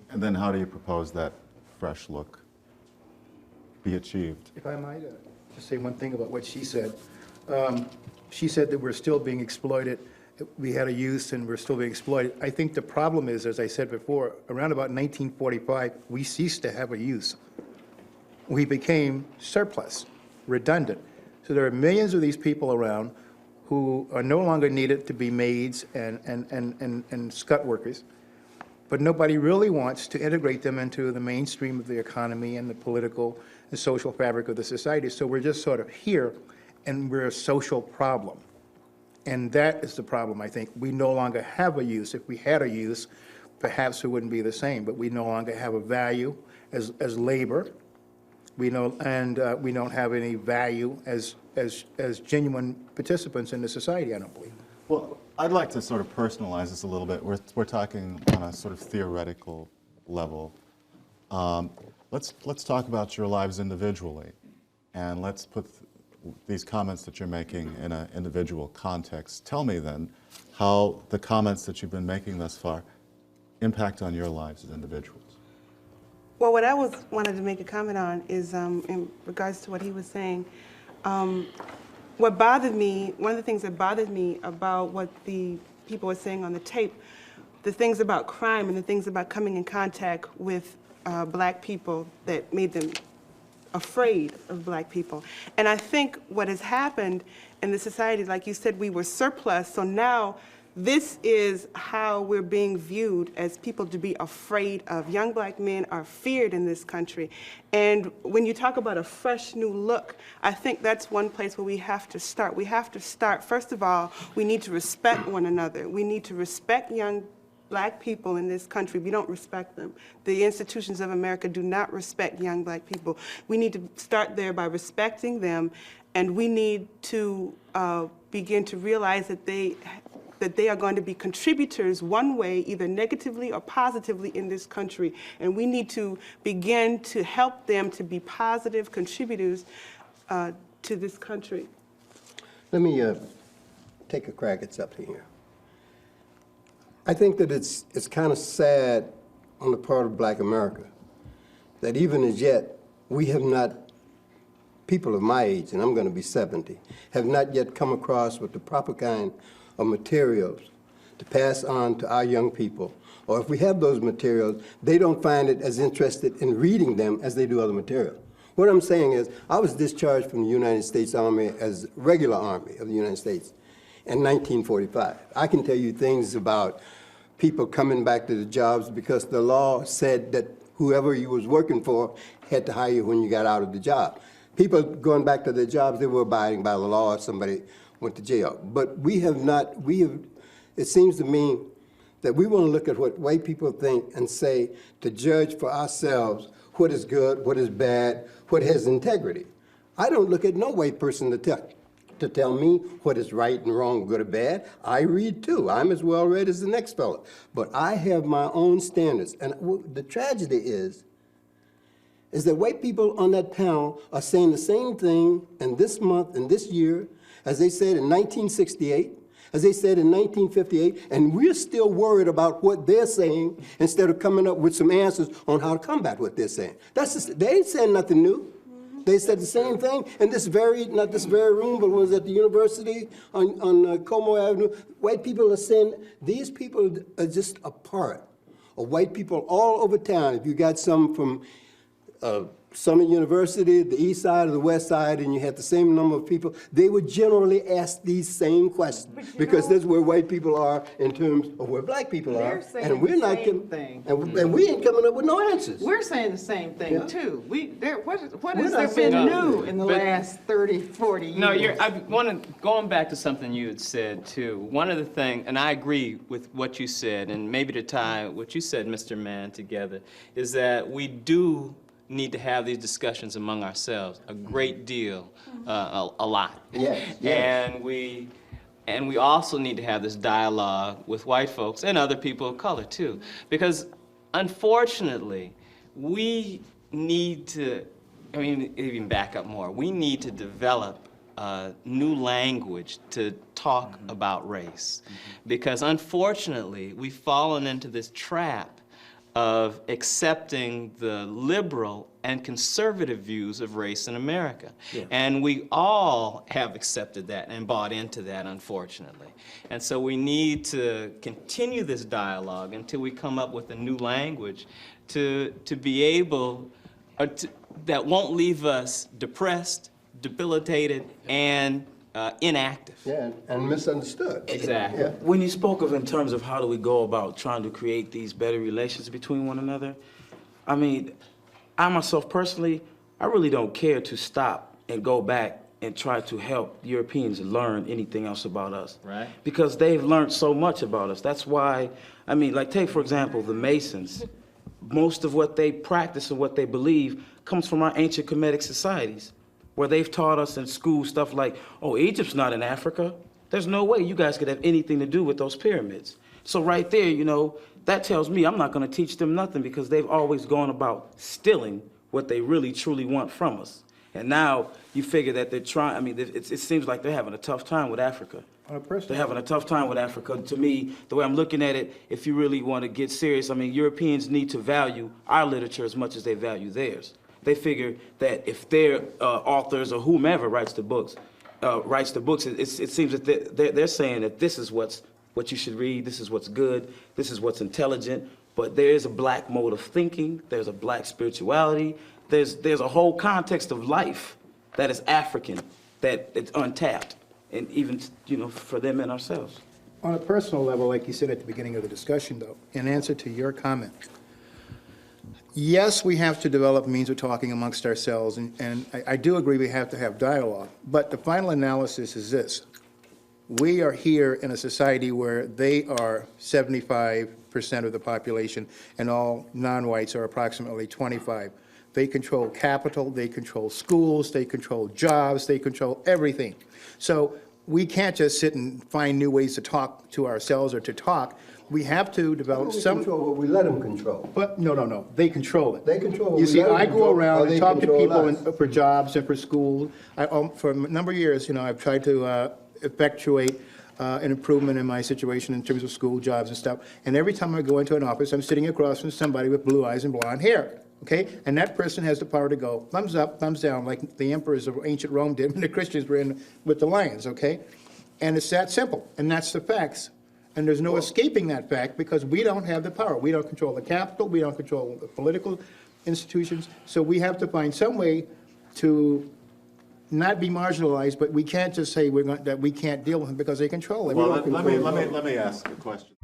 And then how do you propose that fresh look be achieved? If I might just say one thing about what she said. She said that we're still being exploited. We had a youth and we're still being exploited. I think the problem is, as I said before, around about 1945, we ceased to have a youth. We became surplus, redundant. So there are millions of these people around who are no longer needed to be maids and scut workers, but nobody really wants to integrate them into the mainstream of the economy and the political and social fabric of the society. So we're just sort of here, and we're a social problem. And that is the problem, I think. We no longer have a use. If we had a use, perhaps it wouldn't be the same, but we no longer have a value as labor. We know, and we don't have any value as genuine participants in the society, I don't believe. Well, I'd like to sort of personalize this a little bit. We're talking on a sort of theoretical level. Let's talk about your lives individually, and let's put these comments that you're making in an individual context. Tell me then how the comments that you've been making thus far impact on your lives as individuals. Well, what I wanted to make a comment on is in regards to what he was saying. What bothered me, one of the things that bothered me about what the people were saying on the tape, the things about crime and the things about coming in contact with black people that made them afraid of black people. And I think what has happened in the society, like you said, we were surplus, so now this is how we're being viewed as people to be afraid of. Young black men are feared in this country. And when you talk about a fresh new look, I think that's one place where we have to start. We have to start, first of all, we need to respect one another. We need to respect young black people in this country. We don't respect them. The institutions of America do not respect young black people. We need to start there by respecting them, and we need to begin to realize that they are going to be contributors one way, either negatively or positively in this country. And we need to begin to help them to be positive contributors to this country. Let me take a crack at something here. I think that it's kind of sad on the part of black America that even as yet we have not, people of my age, and I'm going to be 70, have not yet come across with the proper kind of materials to pass on to our young people. Or if we have those materials, they don't find it as interested in reading them as they do other material. What I'm saying is, I was discharged from the United States Army as regular Army of the United States in 1945. I can tell you things about people coming back to the jobs because the law said that whoever you was working for had to hire you when you got out of the job. People going back to their jobs, they were abiding by the law if somebody went to jail. But we have not, it seems to me that we want to look at what white people think and say to judge for ourselves what is good, what is bad, what has integrity. I don't look at no white person to tell me what is right and wrong, good or bad. I read too. I'm as well read as the next fellow. But I have my own standards. And the tragedy is that white people on that panel are saying the same thing in this month and this year as they said in 1968, as they said in 1958, and we're still worried about what they're saying instead of coming up with some answers on how to combat what they're saying. They ain't saying nothing new. They said the same thing in this not this very room, but was at the university on Como Avenue. White people are saying these people are just a part of white people all over town. If you got some from Summit University, the east side or the west side, and you had the same number of people, they would generally ask these same questions because that's where white people are in terms of where black people are. And we're not thing. And we ain't coming up with no answers. We're saying the same thing too. What has not there been saying new in the last 30, 40 years? No, going back to something you had said too. One of the things, and I agree with what you said, and maybe to tie what you said, Mr. Mann, together, is that we do need to have these discussions among ourselves a great deal, a lot. Yes. And we also need to have this dialogue with white folks and other people of color too, because unfortunately we need to, I mean, even back up more, we need to develop new language to talk about race, because unfortunately we've fallen into this trap of accepting the liberal and conservative views of race in America. And we all have accepted that and bought into that, unfortunately. And so we need to continue this dialogue until we come up with a new language to be able, that won't leave us depressed, debilitated, and inactive. Yeah, and misunderstood. Exactly. Yeah. When you spoke of in terms of how do we go about trying to create these better relations between one another, I mean, I myself personally, I really don't care to stop and go back and try to help Europeans learn anything else about us. Right. Because they've learned so much about us. That's why, I mean, like take for example, the Masons. Most of what they practice and what they believe comes from our ancient Kemetic societies, where they've taught us in school stuff like, oh, Egypt's not in Africa. There's no way you guys could have anything to do with those pyramids. So right there, you know, that tells me I'm not going to teach them nothing because they've always gone about stealing what they really truly want from us. And now you figure that they're trying, I mean, it seems like they're having a tough time with Africa. They're having a tough time with Africa. To me, the way I'm looking at it, if you really want to get serious, I mean, Europeans need to value our literature as much as they value theirs. They figure that if their authors or whomever writes the books, it seems that they're saying that this is what you should read, this is what's good, this is what's intelligent. But there is a black mode of thinking, there's a black spirituality, there's a whole context of life that is African, that it's untapped, and even, you know, for them and ourselves. On a personal level, like you said at the beginning of the discussion, though, in answer to your comment, yes, we have to develop means of talking amongst ourselves, and I do agree we have to have dialogue, but the final analysis is this. We are here in a society where they are 75% of the population, and all non-whites are approximately 25. They control capital, they control schools, they control jobs, they control everything. So we can't just sit and find new ways to talk to ourselves or to talk. We have to develop We some... control what we let them control. But, no, they control it. They control what You we see, let them I go control, around or and they talk to control people us. for jobs and for school. For a number of years, you know, I've tried to effectuate an improvement in my situation in terms of school, jobs and stuff. And every time I go into an office, I'm sitting across from somebody with blue eyes and blonde hair, okay? And that person has the power to go thumbs up, thumbs down, like the emperors of ancient Rome did when the Christians were in with the lions, okay? And it's that simple, and that's the facts. And there's no escaping that fact because we don't have the power. We don't control the capital, we don't control the political institutions, so we have to find some way to not be marginalized, but we can't just say that we can't deal with them because they control it. Well, let me ask a question.